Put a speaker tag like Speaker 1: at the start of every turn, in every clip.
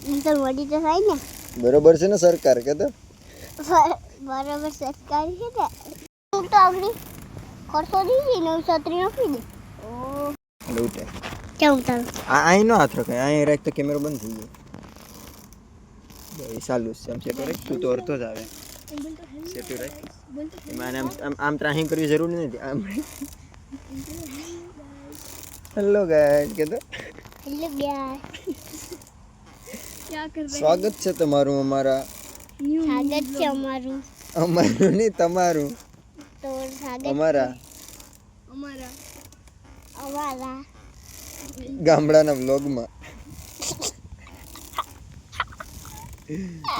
Speaker 1: તો મોડી તો થાય ને.
Speaker 2: બરોબર છે ને સરકાર કે તો
Speaker 1: બરાબર સરકાર છે ને. હું તો આપણી ખર્ચો દીધી ને છત્રી નાખી દે. ઓ
Speaker 2: લૂટે
Speaker 1: કેવું તારું
Speaker 2: અહીં નો હાથ રખાય, અહીં રાખ તો કેમેરો બંધ થઈ જાય. ચાલુ છે આમ સેટો રાખ, તું તો અડધો જ આવે સેટો રાખ. એમાં આમ ત્રાહી કરવી જરૂરી નથી. આમ હેલો ગાઈસ કે તો
Speaker 1: હેલો ગાઈસ,
Speaker 3: क्या कर रहे
Speaker 2: સ્વાગત છે તમારું અમારા
Speaker 1: સ્વાગત છે અમારું.
Speaker 2: અમારું નહીં તમારું
Speaker 1: તો સ્વાગત
Speaker 2: અમારા
Speaker 3: हमारा
Speaker 1: અમારા
Speaker 2: ગામડાના વ્લોગમાં.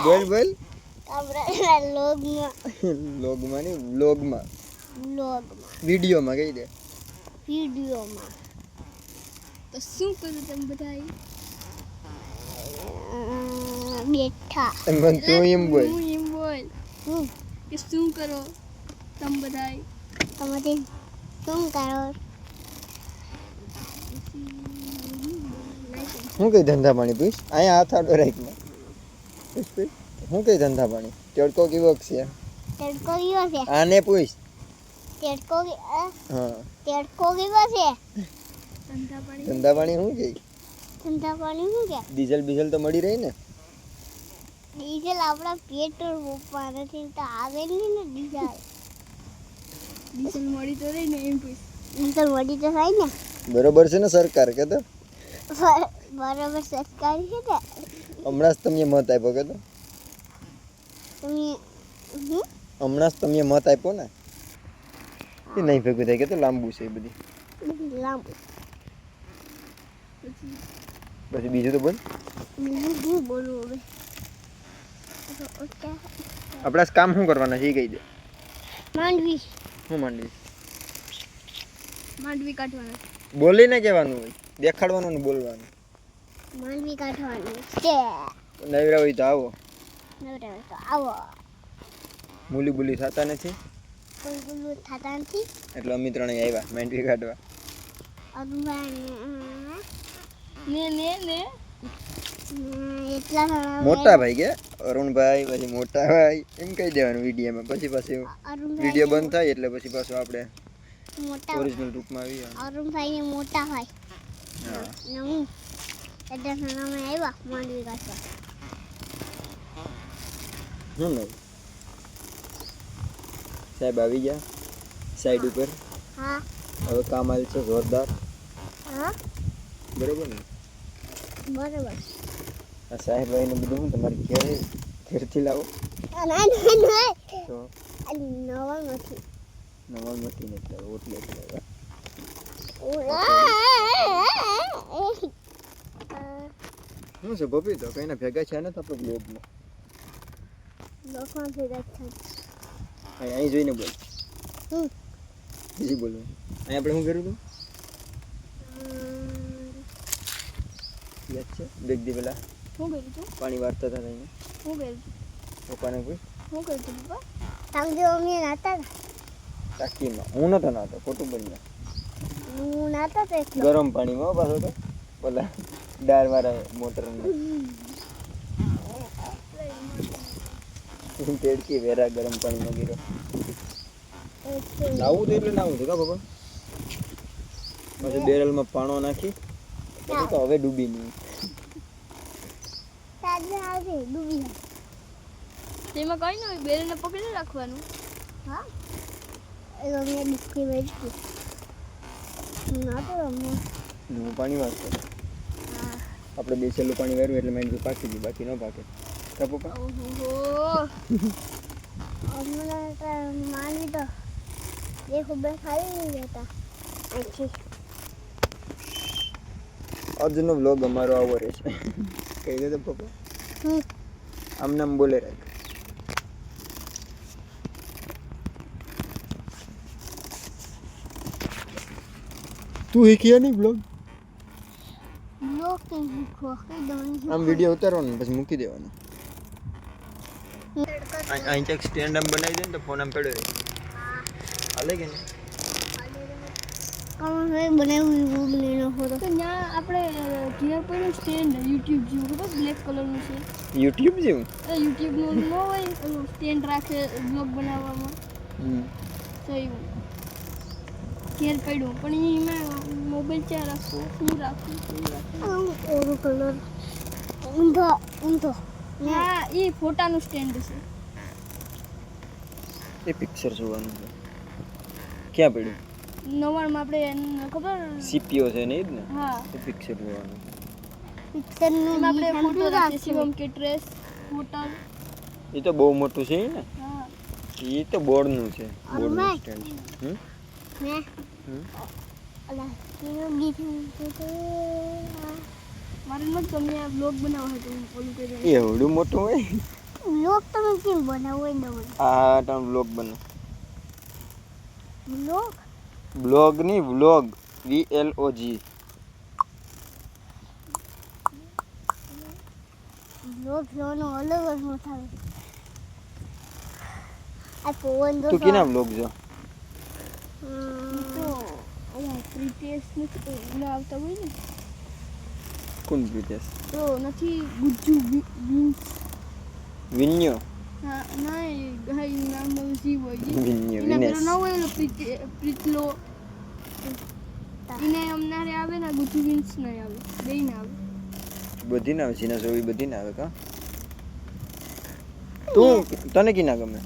Speaker 2: બોલ બોલ
Speaker 1: આપણા લોગમાં
Speaker 2: વ્લોગમાં નહીં વ્લોગમાં વિડીયોમાં કહી દે.
Speaker 1: વિડીયોમાં
Speaker 3: तो શું કરું તમે બધાય
Speaker 1: બેઠા.
Speaker 2: પણ તું એમ બોલ.
Speaker 3: હું એમ બોલ
Speaker 1: હું
Speaker 3: કે શું કરો તમે બધાય
Speaker 1: તમારે શું કરો?
Speaker 2: શું કઈ ધંધા પાણી પૂછ, અહીંયા હાથ આડો રાખ ને. શું કઈ ધંધા પાણી, તડકો કેવો છે
Speaker 1: તડકો કેવો છે?
Speaker 2: આને પૂછ.
Speaker 1: તડકો
Speaker 2: હા
Speaker 1: તડકો કેવો છે?
Speaker 3: ધંધા પાણી
Speaker 2: ધંધા પાણી શું કે
Speaker 1: ઠંડા પાણી શું કે?
Speaker 2: ડીઝલ બીઝલ તો મળી રહી ને.
Speaker 1: ડીઝલ આપણા પેટ્રોલ પપ્પા નથી તો આવે નહીં ને ડીઝલ.
Speaker 3: ડીઝલ મળી તો રહી ને એમ પૂછ
Speaker 1: ડીઝલ મોડી તો થાય ને.
Speaker 2: બરોબર છે ને સરકાર કે તો
Speaker 1: બરાબર સરકાર છે ને.
Speaker 2: હમણાં જ તમે મત આપ્યો કે તો
Speaker 1: તમે
Speaker 2: હમણાં જ તમે મત આપ્યો ને. એ નહીં ભેગું થાય કે તો લાંબુ છે એ બધી.
Speaker 1: લાંબુ
Speaker 2: પછી બીજું તો બોલ.
Speaker 1: બીજું શું બોલવું હવે?
Speaker 2: આપણા કામ શું કરવાના છે એ કહી દે.
Speaker 1: માંડવી
Speaker 2: શું માંડવી
Speaker 3: માંડવી કાઢવાના
Speaker 2: બોલીને કહેવાનું હોય, દેખાડવાનું ને બોલવાનું.
Speaker 1: માંડવી કાઢવાની છે.
Speaker 2: નવરા હોય તો આવો.
Speaker 1: નવરા તો આવો.
Speaker 2: મૂલી બુલી થતા નથી
Speaker 1: કોઈ બોલવું થતા નથી.
Speaker 2: એટલે અમે ત્રણેય આવ્યા માંડવી કાઢવા.
Speaker 3: ને
Speaker 1: એટલા ઘણા
Speaker 2: મોટા ભાઈ કે અરુણભાઈ, પછી મોટા ભાઈ એમ કહી દેવાનું વિડીયોમાં. પછી વિડીયો બંધ થાય એટલે પછી પાછું આપણે
Speaker 1: મોટા
Speaker 2: ઓરિજિનલ રૂપમાં આવી.
Speaker 1: અરુણભાઈ ને મોટા હોય
Speaker 2: હા
Speaker 1: ને હું એટલા ઘણા મેં આવ્યા માંડવી કાઢવા.
Speaker 2: શું નહીં સાહેબ આવી ગયા સાઈડ ઉપર.
Speaker 1: હા
Speaker 2: હવે કામ હાલ છે જોરદાર.
Speaker 1: હા
Speaker 2: બરોબર ને.
Speaker 1: બરાબર.
Speaker 2: આ સાહેબ આવીને બધું હું તમારે ઘેરથી લાવો
Speaker 1: ના ના ના
Speaker 2: તો
Speaker 1: નવા નથી.
Speaker 2: નવા મથી ને ઓટલે શું છે પપ્પી તો કઈના ભેગા છે ને તો આપણે બ્લોગમાં
Speaker 1: લોકોના ભેગા થાય.
Speaker 2: અહીં જોઈને બોલ.
Speaker 1: હમ
Speaker 2: બીજી બોલવું અહીં આપણે શું કર્યું હતું યાદ છે? દેખ દી પેલા
Speaker 3: શું કર્યું તું
Speaker 2: પાણી વાળતા હતા અહીંયા
Speaker 3: શું કર્યું
Speaker 2: પપ્પાને કોઈ
Speaker 3: શું કર્યું તું પપ્પા
Speaker 1: તમે જો અમે નાતા
Speaker 2: ટાંકીમાં. હું નતો નાતો ખોટું બોલ્યા.
Speaker 1: હું નાતા તો એટલો
Speaker 2: ગરમ પાણીમાં પાછો તો પેલા ડાળ વાળા મોટરને તેડકી વેરા ગરમ પાણીમાં ગીરો. નાવું તો એટલે નાવું હતું કા બાબા. પછી બેરલમાં પાણો નાખી પછી તો હવે ડૂબી નહીં.
Speaker 1: સાદે આવે ડૂબી જાય.
Speaker 3: તેમાં કઈ ન હોય બેરને પકડી રાખવાનું
Speaker 1: હા એ અમે ડૂબકી બેઠી નાતો અમે.
Speaker 2: હું પાણી વાળતો
Speaker 1: હા
Speaker 2: આપણે બેસેલું પાણી વાળ્યું એટલે મેં પાકી ગયું, બાકી ન પાકે કા પપ્પા.
Speaker 3: ઓહો
Speaker 1: અમને તો માની તો એ ખૂબ ખાલી નહીં જતા અહીંથી.
Speaker 2: આજનો વ્લોગ અમારો આવો રહેશે. કહી દે તો પપ્પા આમ નામ બોલે રાખ. તું શીખ્યા નહીં બ્લોગ?
Speaker 1: લોક કઈ ખોખી દોની
Speaker 2: આમ વિડીયો ઉતારવાનો ને પછી મૂકી દેવાનો. અહીં ચેક સ્ટેન્ડ આમ બનાવી દે ને તો ફોન આમ પડ્યો રહે. હાલે કે નહીં?
Speaker 1: અરુણભાઈ બનાવ્યું ગૂગલીનો ફોટો.
Speaker 3: તો ત્યાં આપણે ઘેર પડ્યું સ્ટેન્ડ યુટ્યુબ જેવું ખબર બ્લેક કલરનું છે
Speaker 2: યુટ્યુબ જેવું
Speaker 3: યુટ્યુબનું ન હોય ઓલું સ્ટેન્ડ રાખે બ્લોગ બનાવવામાં તો એવું ઘેર પડ્યું પણ એમાં મોબાઈલ ક્યાં રાખવું શું રાખવું
Speaker 1: ઓરો કલર ઊંધો ઊંધો
Speaker 3: હા એ ફોટાનું સ્ટેન્ડ છે
Speaker 2: એ પિક્ચર જોવાનું છે ક્યાં પડ્યું
Speaker 3: નવાણમાં આપણે ખબર
Speaker 2: સીપીઓ છે ને એ જ ને
Speaker 3: હા
Speaker 2: એ પિક્ચર જોવાનું
Speaker 1: પિક્ચરનું
Speaker 3: એમાં આપણે
Speaker 1: નિશાન
Speaker 3: ફોટો
Speaker 1: શું
Speaker 3: રાખીએ
Speaker 1: રાખશું?
Speaker 3: શિવમ કે ડ્રેસ હોટલ
Speaker 2: એ તો બહુ મોટું છે ને
Speaker 3: હા
Speaker 2: એ તો બોર્ડનું છે બોર્ડનું
Speaker 1: અરુણભાઈ.
Speaker 2: સ્ટેન્ડ
Speaker 1: મેં
Speaker 2: હમ
Speaker 1: અલા કેનો ગીત ફોટો
Speaker 3: મારે નથી ગમે આ બ્લોગ બનાવવા હતો હું ઓલું કરી
Speaker 2: એવડું મોટું હોય
Speaker 1: લોક તમે કેમ બનાવો એ દઉં
Speaker 2: આ તમે વ્લોગ બનો
Speaker 1: લોક
Speaker 2: બ્લોગ ની વ્લોગ VLOG
Speaker 1: લોક જોવાનો અલગ જ મત આવે આ પવન
Speaker 2: તું કેના વ્લોગ જો
Speaker 3: તો ઓલા પ્રીટેસ નથી આવતા હોય ને
Speaker 2: કોણ પ્રીતેશ
Speaker 3: તો નથી ગુજ્જુ વિન્સ
Speaker 2: વિન્યો
Speaker 3: હા ના એ ગાય નામ જીવ હોય છે
Speaker 2: વિન્યો
Speaker 3: એના
Speaker 2: વિનેશ
Speaker 3: પેલો ન હોય ઓલો પ્રીતલો એને અમનારે આવે ને ગુજ્જુ વિન્સ નહીં આવે બેય ના આવે
Speaker 2: બધી ના આવે જીના જોવી બધી ના આવે કા તું તને કી ના ગમે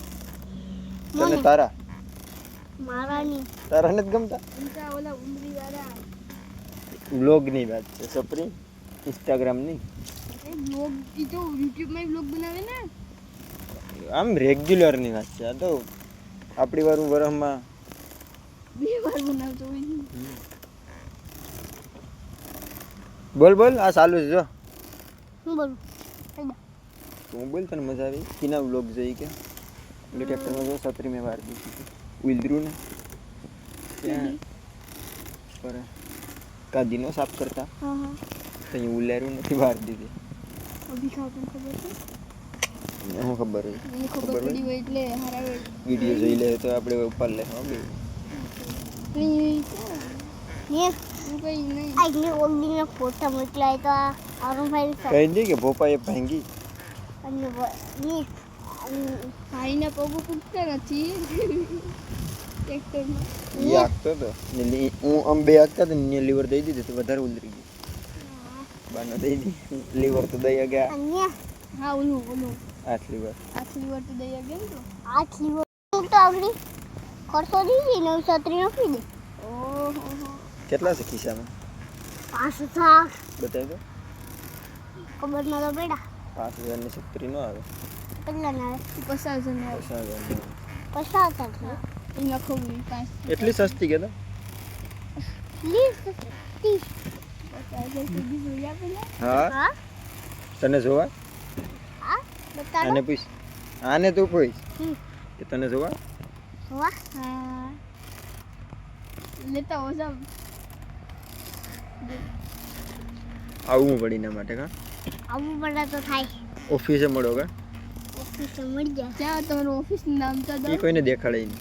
Speaker 2: તને
Speaker 1: મને.
Speaker 2: તારા
Speaker 1: મારાની
Speaker 2: તારા નથી ગમતા
Speaker 3: એમકા ઓલા ઉમરી વાળા
Speaker 2: વ્લોગ ની વાત છે સપરી ઇન્સ્ટાગ્રામ ની
Speaker 3: એ બ્લોગ ઈ તો યુટ્યુબ માં બ્લોગ બનાવે ને
Speaker 2: આમ રેગ્યુલર ની વાત છે આ તો આપણી વારું વરસમાં
Speaker 3: 2 વાર બનાવતો હોય છે
Speaker 2: બોલ બોલ આ ચાલુ છે જો
Speaker 1: હું બોલું
Speaker 2: તું બોલ તને મજા આવી કિના વ્લોગ જોઈ કે એટલે ટ્રેક્ટરમાં જો છત્રી મેં વાર દીધી ઉલદ્રું ને ત્યાં પર કાદીનો સાફ કરતા
Speaker 3: હા હા
Speaker 2: તો અહીં ઉલાર્યું નથી વાર દીધી
Speaker 3: અભી ખાતું ખબર છે
Speaker 2: હું ખબર હોય
Speaker 3: મને ખબર પડી હોય એટલે હરાવે
Speaker 2: વિડીયો જોઈ લે તો આપણે ઉપર લે હા બે
Speaker 3: નહીં
Speaker 1: ને
Speaker 3: હું કઈ નહીં
Speaker 1: આજની ઓગડીના ફોટા મોકલાય તો આ અરુણભાઈ
Speaker 2: કહી દે કે ભોપાએ ભાંગી
Speaker 1: અને ને
Speaker 3: ભાઈના પગ પૂગતા નથી ટ્રેક્ટરમાં
Speaker 2: એ આગતો હતો ને હું આમ બે આગતા હતા ને લીવર દઈ દીધું તો વધારે ઉલરી ગયું બાનો દઈ દી લીવર તો દઈ ગયા
Speaker 1: અને
Speaker 3: હા ઓલું
Speaker 2: આઠ લીવર
Speaker 3: આટલી વાર તો દઈ ગયા ને તો
Speaker 1: આટલી તું તો આગળ ખર્ચો દીધી ને છત્રી નાખી દે
Speaker 3: ઓહો
Speaker 2: કેટલા છે ખિસ્સામાં
Speaker 1: 5,000
Speaker 2: બતાવી દો
Speaker 1: ખબર ના તો બેડા
Speaker 2: 5,000 ની છત્રી ન આવે
Speaker 1: કેટલા ના આવે
Speaker 3: 50,000 ના
Speaker 2: 50,000
Speaker 1: 50,000
Speaker 3: એમાં ખબર 5
Speaker 2: એટલી સસ્તી કે તો
Speaker 1: 30
Speaker 3: 50,000 સુધી જોઈ આપે ને
Speaker 2: હા
Speaker 1: હા
Speaker 2: તને જોવા
Speaker 1: હા બતાડો
Speaker 2: આને પૂછ આને તું પૂછ
Speaker 1: હમ
Speaker 2: કે તને જોવા
Speaker 1: વાહ
Speaker 3: હા લેતા હો સબ
Speaker 2: આવવું પડી એના માટે કા
Speaker 1: આવું પડે તો થાય
Speaker 2: ઓફિસે મળો કા
Speaker 1: ઓફિસે મળી જાય
Speaker 3: ક્યાં તમારું ઓફિસનું નામ તો
Speaker 2: એ
Speaker 3: દો
Speaker 2: કોઈને દેખાડે નહીં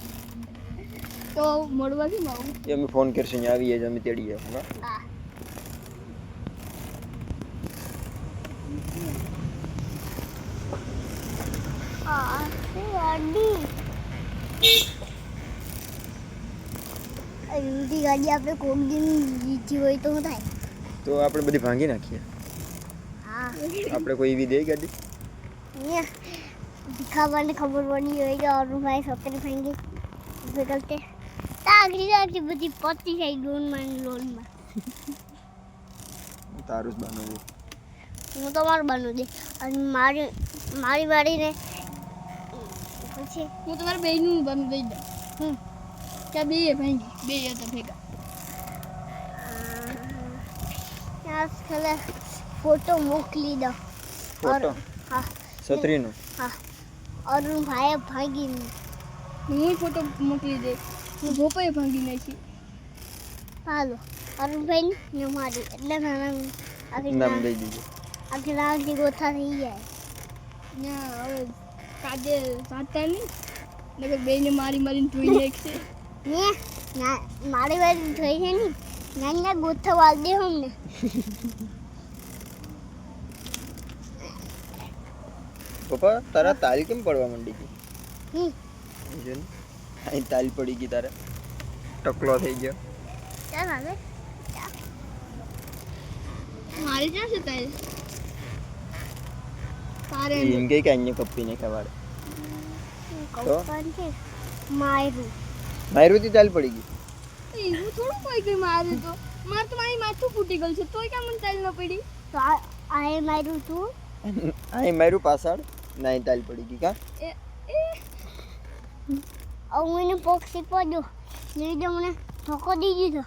Speaker 3: તો મળવા કેમ આવું
Speaker 2: એ અમે ફોન કરશું અહીંયા આવીએ જ અમે તેડીએ કા
Speaker 1: હા આ છે ગાડી ઊંધી ગાડી આપણે કોક દિન લીધી હોય તો શું થાય
Speaker 2: તો આપણે બધી ભાંગી નાખીએ
Speaker 1: હા
Speaker 2: આપણે કોઈ એવી દે ગાડી
Speaker 1: દિખાવાને ખબર પડી હોય કે અરુણભાઈ છોકરી ભાંગી વિકલ્પે આગળી આટલી બધી પતી થઈ લોનમાં
Speaker 2: તારું જ બાનું
Speaker 1: હું તો મારું બનું દે અને મારી વાળીને પછી
Speaker 3: હું તમારા બેયનું બનું દઈ દઉં
Speaker 1: હમ
Speaker 3: ત્યાં બે ભાઈ બે હતા ભેગા
Speaker 1: ત્યાં ખાલી ફોટો મોકલી દો
Speaker 2: ફોટો
Speaker 1: હા
Speaker 2: છત્રીનો
Speaker 1: હા અરુણભાઈએ ભાંગી
Speaker 3: હું ફોટો મોકલી દે હું ભોપાએ ભાંગી નાખી
Speaker 1: હાલો અરુણભાઈ ને મારી એટલે નાના
Speaker 2: નામ દઈ દીધું
Speaker 1: આખી નાની ગોથા થઈ જાય
Speaker 3: ત્યાં હવે કાજે સાતા નહીં નકર બેયને મારી મારીને ધોઈ નાખશે
Speaker 1: ને ના મારી વાત થઈ છે ને નાના ગોથવા દે અમને
Speaker 2: પપ્પા તારા તાલ કેમ પડવા માંડી ગઈ
Speaker 1: હમ
Speaker 2: જો ને અહીં તાલ પડી ગઈ તારે ટકલો થઈ ગયો
Speaker 1: ચાલ હવે
Speaker 3: મારી ક્યાં છે તારે તારે
Speaker 2: એમ કે અહીંયા કપીને ખવાડે
Speaker 1: કૌપન છે માયરું
Speaker 2: માયરુથી તાલ પડી ગઈ
Speaker 3: એવું થોડું કોઈ કઈ મારે તો મારી માથું ફૂટી ગયું છે તોય કેમ મને તાલ ન પડી
Speaker 1: તો આ માયરું તું
Speaker 2: અહીં માર્યું પાછળ નાઈ તાલ પડી ગઈ કા
Speaker 3: એ
Speaker 1: મને પોક્ષી પડ્યો નહીં તો મને ધોકો દી દીધો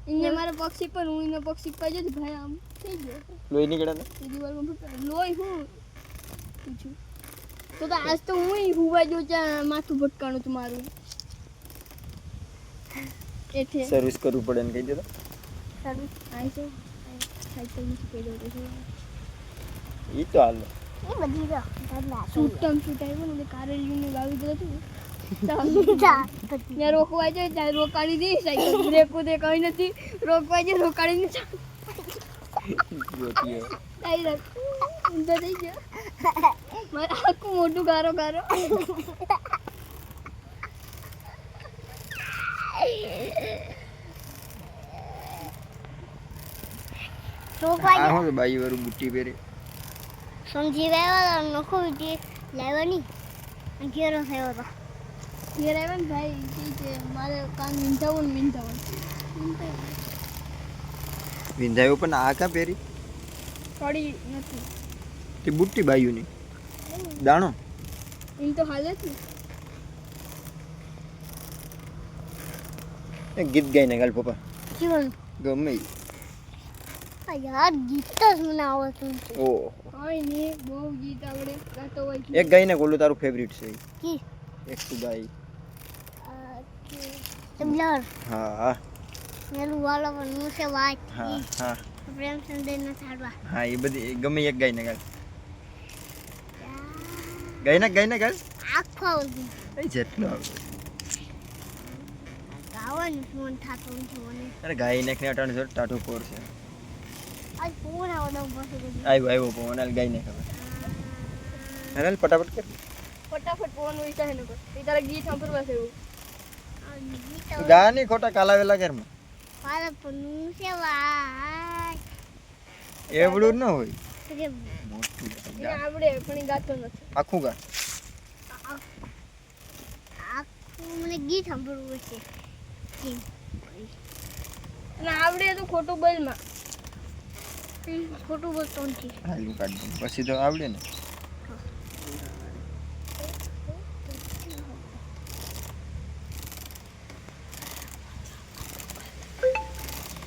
Speaker 3: એને મારા પક્ષી પર હું એનો પક્ષી પાડ્યો તો ભાઈ આમ થઈ ગયો
Speaker 2: લોહી નીકળે ને
Speaker 3: એ દિવાલમાં ફૂટા લોહી હું પૂછું તો આજ તો હું હુવા જો ત્યાં માથું ભટકાણું તું મારું એટલે
Speaker 2: સર્વિસ કરવું પડે ને કહી દેતો
Speaker 1: સર્વિસ
Speaker 3: આઈ છે સાયકલ નીચે પડ્યો તો
Speaker 2: એ તો હાલ
Speaker 1: એ બધી તો ડરલા
Speaker 3: છૂટમ છૂટાયું ને કારેલીને વાવી ગયો હતું ત્યાં રોકવા જાય ત્યાં રોકાડી દઈ સાયકલ બ્રેક ઉદે કઈ નથી રોકવા જાય રોકાડીને
Speaker 2: ગોતીઓ
Speaker 3: ડાયરેક્ટ ઊંધો થઈ ગયો મારે આખું મોટું ગારો ગારો
Speaker 1: રોકવા
Speaker 2: આ હું બાઈ વાળું બુટ્ટી પહેરે
Speaker 1: સમજી ગયો નખો વિટી લેવાની અને ઘેરો થયો હતો
Speaker 3: ઘેર આવ્યા ને ભાઈ કે મારે કાન વીંધાવું ને વીંધાવું
Speaker 2: વિંધાયું પણ આ કા પહેરી
Speaker 3: પડી નથી
Speaker 2: તે બુટ્ટી બાયુની દાણો
Speaker 3: એમ તો હાલે જ ને
Speaker 2: એક ગીત ગાઈને ગાલ પપ્પા
Speaker 1: જીવન
Speaker 2: ગમે ઈ.
Speaker 1: આ યાર ગીત જ મને આવડતું નથી
Speaker 2: ઓહ
Speaker 3: હોય ને બહુ ગીત આવડે ગાતો હોય છે
Speaker 2: એક ગાઈને બોલું તારું ફેવરિટ છે ઈ.
Speaker 1: કી
Speaker 2: એક તું ગાઈ
Speaker 1: તબલર
Speaker 2: હા હા
Speaker 1: મેલું વાલો પણ છે વાત
Speaker 2: હા હા
Speaker 1: પ્રેમ સંદેશ ન થાડવા
Speaker 2: હા એ બધી ગમે એક ગાઈને ગાલ ગાઈને ગાલ
Speaker 1: આખો આવતી
Speaker 2: એ જેટલું આવડે
Speaker 1: ગાવાનું ફોન થતો નથી મને
Speaker 2: અરે ગાઈને ને અટાણ જો ટાટુ કોર છે
Speaker 1: આજ ફોન આવડો બસ
Speaker 2: આવ્યો ફોન હાલ ગાઈને ખબર હાલ ફટાફટ કર
Speaker 3: ફટાફટ ફોન હોય છે ને એ તારા ગીત સાંભળવા છે એવું
Speaker 2: ગા નહીં ખોટા કાલાવેલા ઘરમાં
Speaker 1: મારા પનું છે વાત
Speaker 2: એવડું ન હોય
Speaker 1: રે
Speaker 2: મોટું
Speaker 3: એને આવડે પણ એ ગાતો નથી
Speaker 2: આખું ગા
Speaker 1: આખું મને ગીત સાંભળવું છે
Speaker 3: અને આવડે તો ખોટું બોલમાં
Speaker 1: ખોટું બોલતો નથી
Speaker 2: હાલું કાઢ દઉં પછી તો આવડે ને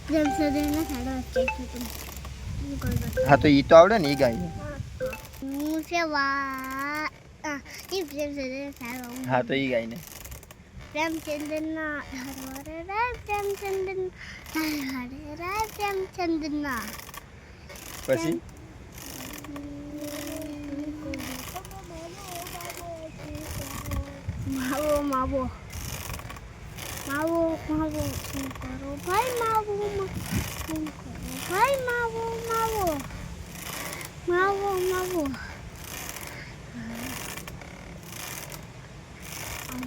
Speaker 1: જેમ સદરના સાડા છે તું
Speaker 2: હા તો ઈ તો આવડે ને ઈ ગાય
Speaker 1: હું છે વાત ઈ પ્રેમ સદરના સાડા
Speaker 2: હા તો ઈ ગાય ને
Speaker 1: પ્રેમચંદ્રના હરે રે પ્રેમચંદ્રના હરે રે પ્રેમચંદ્રના
Speaker 2: પછી
Speaker 1: માવો માવો માવો માવો શું કરો ભાઈ માવો શું કરો ભાઈ માવો માવો માવો માવો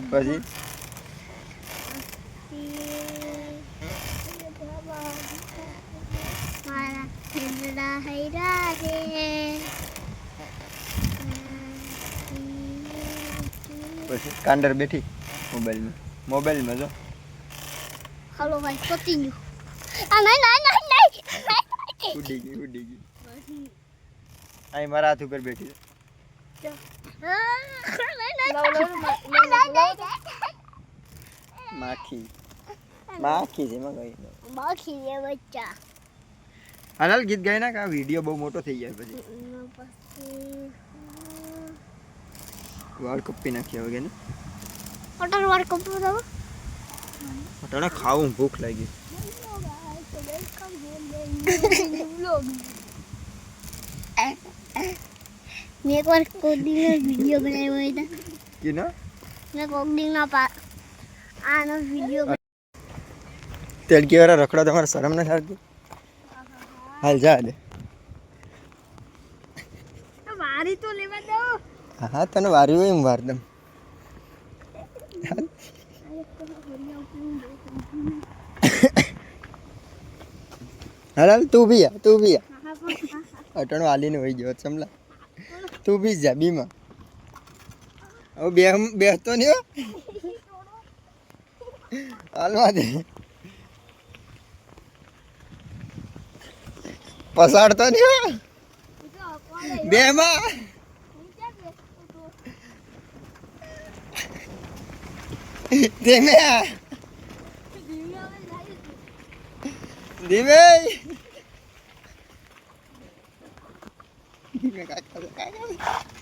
Speaker 2: પછી
Speaker 1: મારા હેડા હેડા રે
Speaker 2: પછી કાંડર બેઠી મોબાઈલમાં જો
Speaker 1: હલો ભાઈ પતી ગયું આ નહીં નહીં નહીં નહીં
Speaker 2: ઉડી ગઈ અહીં મારા હાથ ઉપર બેઠી છે માખી છે એમાં કઈ
Speaker 1: બાકી એ બચ્ચા
Speaker 2: હાલ ગીત ગાય ના કા વિડીયો બહુ મોટો થઈ જાય પછી
Speaker 1: પછી
Speaker 2: વાળ કપી નાખ્યા વગર ને
Speaker 1: અટર વાર કપડો દો
Speaker 2: અટાણે ખાવું ભૂખ લાગી
Speaker 1: મેં એક વાર કોડિંગનો વિડીયો બનાવ્યો હતો
Speaker 2: કે ના
Speaker 1: મેં કોડિંગનો આનો વિડીયો
Speaker 2: તેડકી વાળા રખડો તમારે શરમ નથી આવતી હાલ જા દે
Speaker 3: વારી તો લેવા દો.
Speaker 2: હા તને વારી હોય એમ વાર દમ હાલ હાલ તું બી અટણ વાલીને વહી ગયો સમલા તું બી જા બીમાં હવે બેસતો નહીં હો હાલવા દે પસાડતો નહીં હો બેમાં ધીમે ધીમે ધીમે કાકા